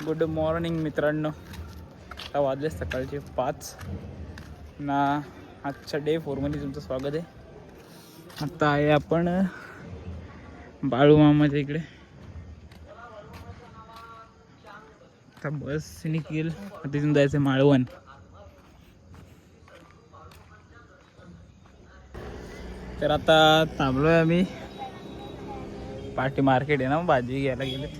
Good morning मित्रांनो. आता वाजले सकाळचे 5 ना. आजच्या डे 4मध्ये तुमचं स्वागत आहे. आता आहे आपण बाळूमामाच्या इकडे. आता बस निघेल, तिथून जायचं माळवण. तर आता थांबलोय आम्ही. पाठी मार्केट आहे ना, भाजी घ्यायला गेले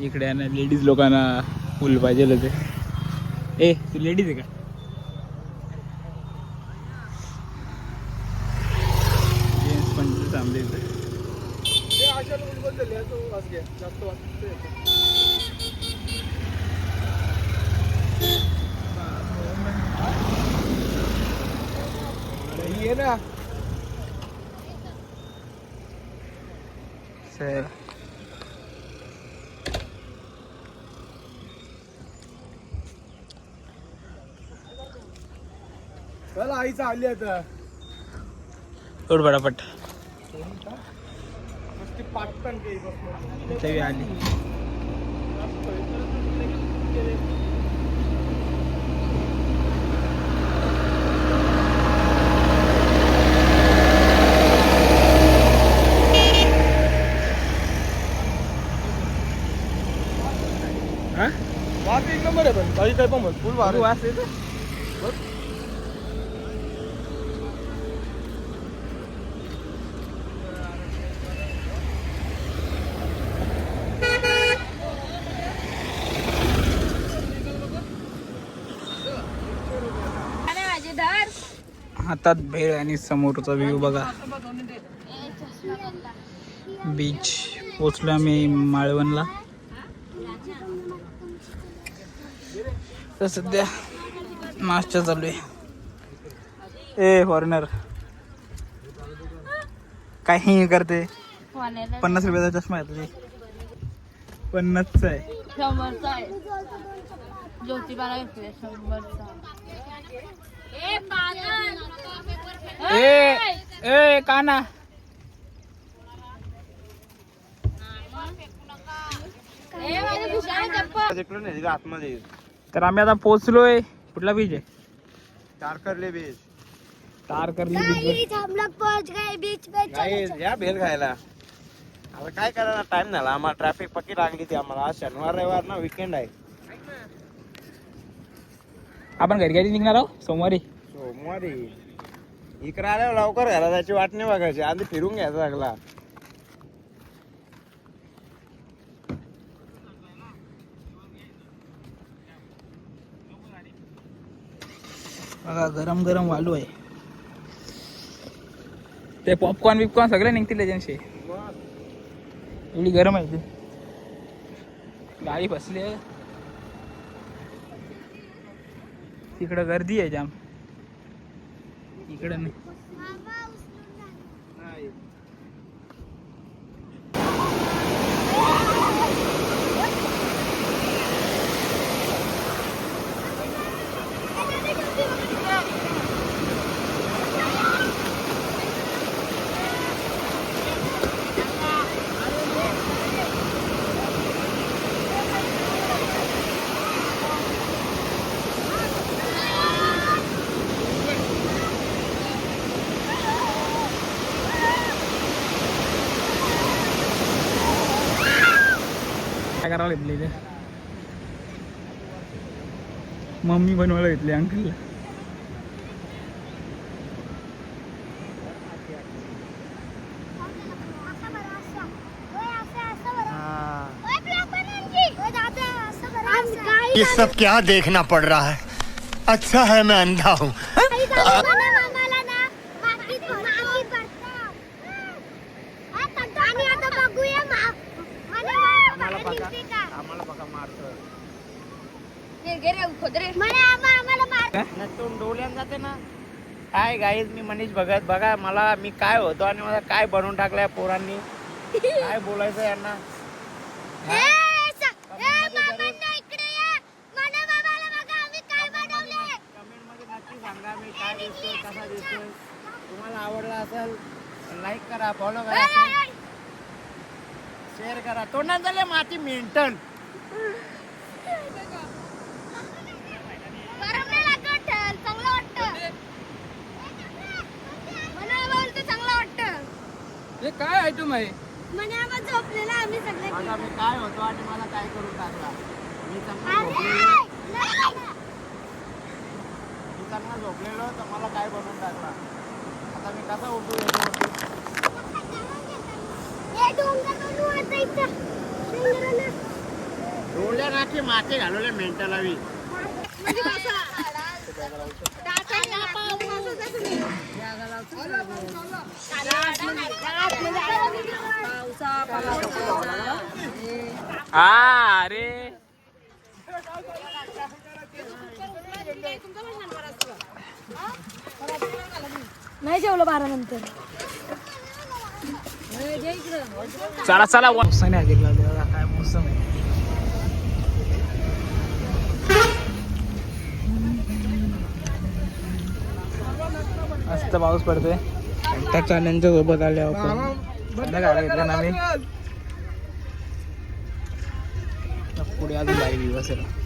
इकडे. आहे ना लेडीज लोकांना फुल पाहिजे होते. ए तू लेडीज आहे का? जेंट्स पण थांबले इथे. ये ना सर. चला आईचा आली आता. थोड पटापट पाटण ते आली. वास एक नंबर आहे, पण काही काय पण म्हण फुल भारी वास येतो. हातात भेळ आणि समोरचा व्ह्यू बघा. बीच पोचलो आम्ही माळवणला. तर सध्या नाश्ता चालू आहे. ए फॉरेनर काही करते. 50 रुपयाचा चष्मा आहे तुझे. 50चा आहे. 100चा आहे. ज्योतिबाला घेतले 100चा. ए काना. आतमध्ये. तर आम्ही आता पोहोचलोय. कुठला बीच आहे? तारकर्ली बीच. तारकर्ली बीच. हम लोग पहुंच गए बीच पे. या भेल खायला. आता काय करायला, टाइम झाला आम्हाला. ट्रॅफिक पक्की लागली ती आम्हाला. आज शनिवार रविवार ना, वीकेंड आहे. आपण घरी कधी निघणार आहोत? सोमवारी. सोमवारी इकडे आल्यावर लवकर घरा जायची वाट नाही बघायची, आधी फिरून घ्यायचा लागला. बघा गरम गरम वालू आहे. ते पॉपकॉर्न बिपकॉर्न सगळे निघतील एजन्सी. एवढी गरम आहे ते. गाडी बसली आहे. तिकडं गर्दी आहे जाम. इकडं नाही. काय करायला घेतले इथे? मम्मी बनवायला घेतली अंकलला. ये सब क्या देखना पड़ रहा है? अच्छा है मैं अंधा हूँ. डोल्यान जाते ना. काय गाईज, मी मनीष भगत. बघा मला, मी काय होतो आणि मला काय बनवून टाकलंय पोरांनी. काय बोलायचं यांना. कमेंट मध्ये नक्की सांगा मी काय दिसतोय, कसा दिसतोय. तुम्हाला आवडला असेल लाईक करा, फॉलो करा, शेअर करा. तोंडात झाले माती मेंटन. गरम नाही लागत, चांगलं वाटतं. मला बोलतो चांगलं वाटतं. हे काय आयटम आहे? म्हणे आम्हाला झोपलेला आम्ही सगळे. आता मी काय होतो आणि मला काय करून टाकला. मी चांगला झोपलेलो तर मला काय बनवून टाकला. आता मी कसा उठू याच्यावरती. डोळ्या नाकी माते घालवले मेंटल हवी. हा अरे नाही जेवलं 12 नंतर. चला चला मोसम आहे काय मोसम आहे. मस्त पाऊस पडतोय. त्या चाल्यांच्या सोबत आले आपण गाड्या घेतल्या ना. मी पुढे अजून बाई दिवस आहे.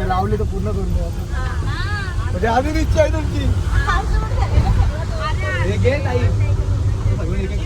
लावली तर पूर्ण करून द्या. म्हणजे अजून इच्छा आहे तुमची. हे घे ताई. सगळं एक एक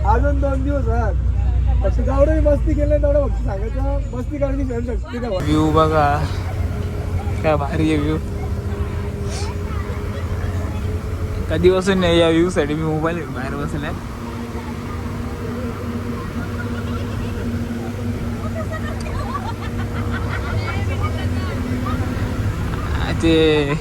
अजून 2 दिवस राहत. जेवढं मस्ती केलं तेवढं फक्त सांगायचं. मस्ती करण्याची सहनशक्ती नाही. व्ह्यू बघा काय भारी आहे व्ह्यू. कधी बसून नाही या व्ह्यू साठी मी मोबाईल बाहेर बसलाय. ते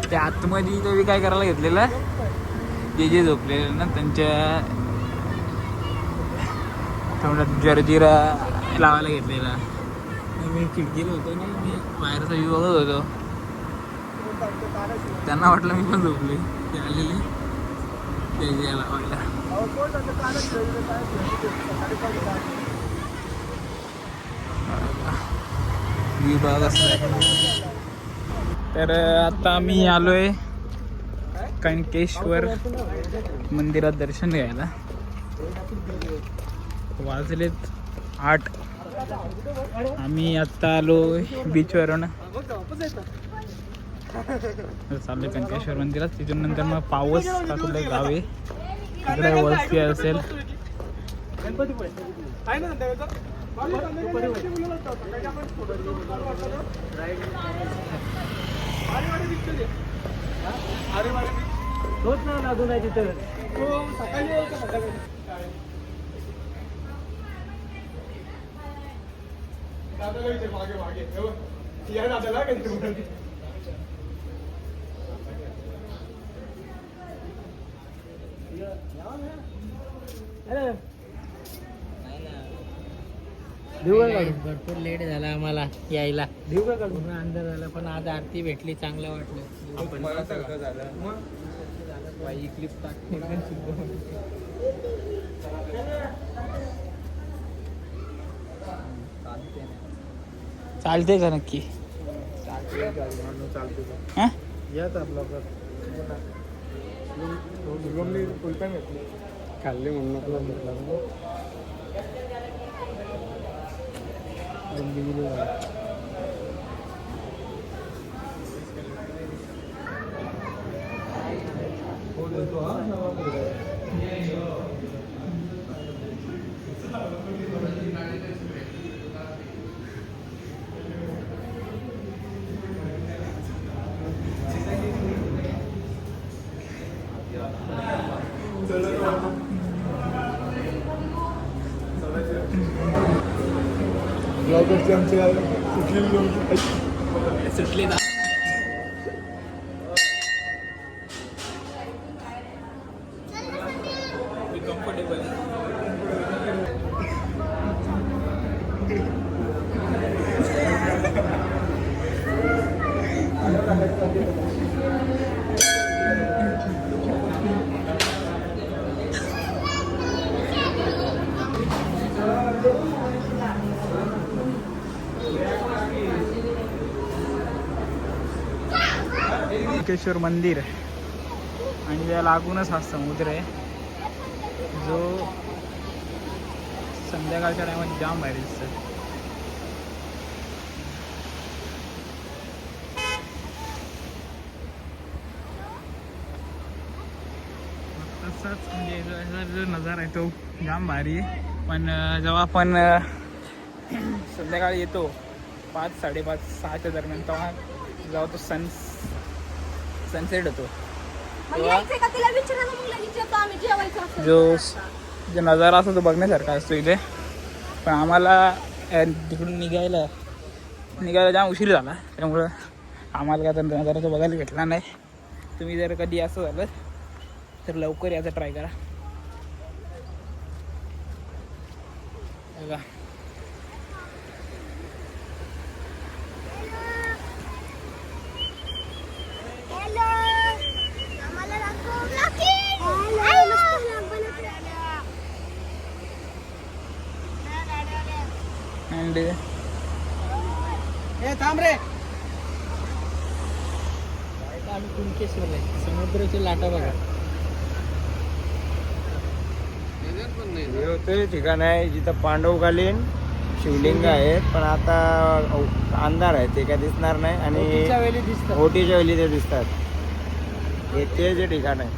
त्या आतमध्ये तरी काय करायला घेतलेलं. जे झोपलेले ना त्यांच्या तोंडात जरजिरा लावायला घेतलेला. मी खिडकीला होतो ना. मी बाहेरचा व्ह्यू बघत होतो. त्यांना वाटलं मी पण झोपले. ते आलेले जरजिरा लावायला. व्ह्यू बघा कसं. तर आता आम्ही आलोय कणकेश्वर मंदिरात दर्शन घ्यायला. वाजलेत 8. आम्ही आत्ता आलो बीचवरून. चाललोय कणकेश्वर मंदिरात. तिथून नंतर मग पावस का कुठलं गाव आहे तिकडे वस्ती असेल. लागून आहे तिथं. भरपूर लेट झाला आम्हाला यायला पूर्ण अंदाज झाला पण आज आरती भेटली चांगलं वाटलं बाई क्लिप टाकते चालते का नक्की हा? खाल्ले म्हणून सुटली ना कम्फर्टेबल केश्वर मंदिर आणि त्या लागूनच हा समुद्र आहे जो संध्याकाळच्या टायमात जाम भारी दिसतं. तसाच म्हणजे जो नजारा आहे तो जाम भारी आहे. पण जेव्हा आपण संध्याकाळी येतो 5, 5:30, 6च्या दरम्यान तेव्हा जेव्हा तो सनसेट होतो जो नजारा असतो तो बघण्यासारखा असतो इथे. पण आम्हाला तिकडून निघायला जाम उशीर झाला त्यामुळं आम्हाला काय तर नजारा तो बघायला भेटला नाही. तुम्ही जर कधी असं झालं तर लवकर यायचा ट्राय करा. बघा अँड थांब रे आम्ही कुणकेश्वर आहे. समुद्राची लाटा बघा. हे ठिकाण आहे जिथं पांडवकालीन शिवलिंग आहेत पण आता अंधार आहे ते काय दिसणार नाही ओटीच्या आणि वेळी दिसतं. ओटीच्या वेळी ते दिसतात. हे ते जे ठिकाण आहे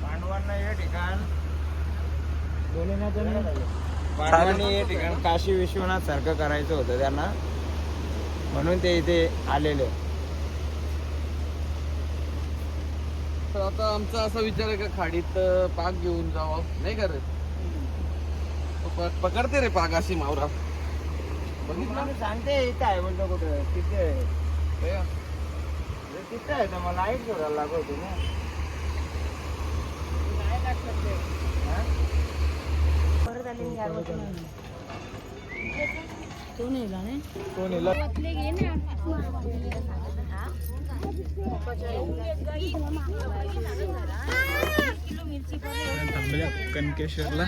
पांडवांना हे ठिकाण पांडवांनी हे ठिकाण काशी विश्वनाथ सारखं करायचं होतं त्यांना म्हणून ते इथे आलेले. तर आता आमचा असा विचार आहे का खाडीत पाक घेऊन जावं नाही का रे. पकडते रे पाक अशी मावरा. बघितलं सांगते इथं आहे बोलतो कुठं तिथे आहे. तिथं आहे तर मला लाईट जोडायला लागत होती ना. थांबल्या कनकेश्वरला.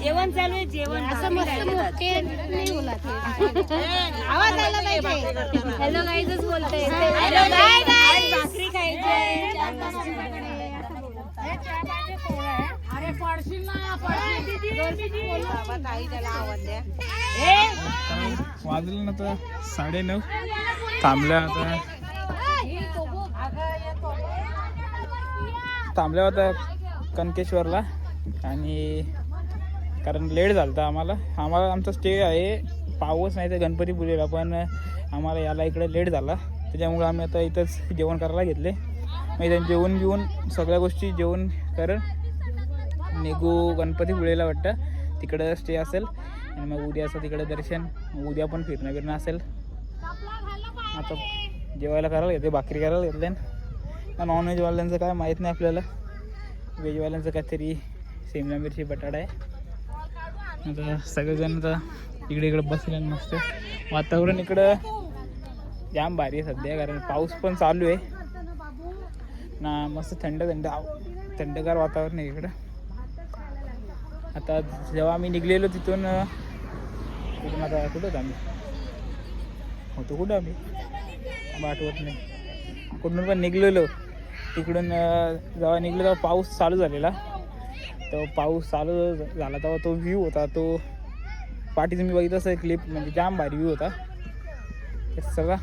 जेवण चालू आहे. जेवण असं मस्त मोठे नाही बोलत. आवाज आला पाहिजे. हॅलो गाईजच बोलते. हॅलो गाईज भाकरी खायची. अरे पडशील ना बाबा काही त्याला आवाज द्या. वाजलं ना तर 9:30 थांबल्या होता कनकेश्वरला. आणि कारण लेट झालं होतं आम्हाला आमचा स्टे आहे पाऊस नाही तर गणपतीपुळेला. पण आम्हाला याला इकडे लेट झाला त्याच्यामुळे आम्ही आता इथंच जेवण करायला घेतले. मग जेवण बिवून सगळ्या गोष्टी जेवण करून निघू गणपतीपुळेला वाटतं, तिकडं स्टे असेल. आणि मग उद्याचं तिकडे दर्शन, उद्या पण फिरणं बिरणं असेल. आता जेवायला करायला घेते, भाकरी करायला घेतल्या. नॉनव्हेजवाल्यांचं काय माहीत नाही आपल्याला, व्हेजवाल्यांचं काहीतरी शिमला मिरची बटाटा आहे. आता सगळेजण आता इकडे बसले मस्त. वातावरण इकडं जाम भारी आहे सध्या, कारण पाऊस पण चालू आहे ना. मस्त थंडगार वातावरण आहे इकडं. आता जेव्हा आम्ही निघलेलो तिथून आता कुठं होतो आम्ही आठवत नाही. कुठून पण निघलेलो, तिकडून जेव्हा निघलो तेव्हा पाऊस चालू झालेला. तो पाऊस चालू झाला तेव्हा तो व्ह्यू होता, तो पाठी तुम्ही बघितलं असं क्लिप, म्हणजे जाम भारी व्ह्यू होता. ते सगळा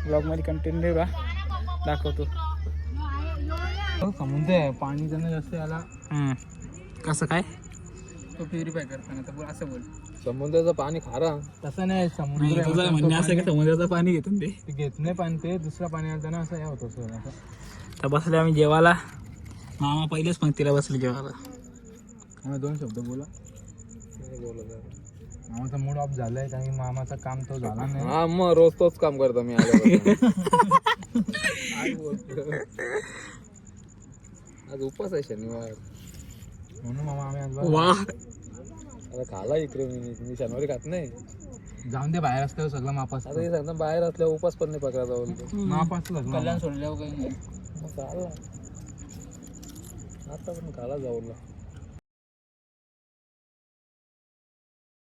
ब्लॉगमध्ये कंटिन्यू दाखवतो. समुद्र आहे, पाणी त्यांना जास्त आला. कसं काय तो प्युरिफाय करताना तर असं बोल, समुद्राचं पाणी खारा तसं नाही. समुद्र म्हणजे असं का समुद्राचं पाणी घेतो ते घेत नाही पाणी, ते दुसरं पाणी आलं ना असं हे होतं सर. असं तर बसले आम्ही जेवायला. मामा पहिलेच पंक्तीला बसले जेवायला. आम्ही 2 शब्द बोला. नाही बोलत, मामाचा मूड ऑफ झालाय कारण मामाचं काम तो झाला नाही. हा मग रोज तोच काम करतो मी आज उपास आहे शनिवार म्हणून मामा आम्ही आज वा आता खाला इकडे. मी शनिवारी खात नाही. जाऊन दे, बाहेर असल्यावर सगळं मापास. आता हे सांगता बाहेर असल्यावर उपास पण नाही पकडायचा बोलतो. मापास कल्याण सोडल्यावर काही नाही. चालला आता पण खाला जाऊला.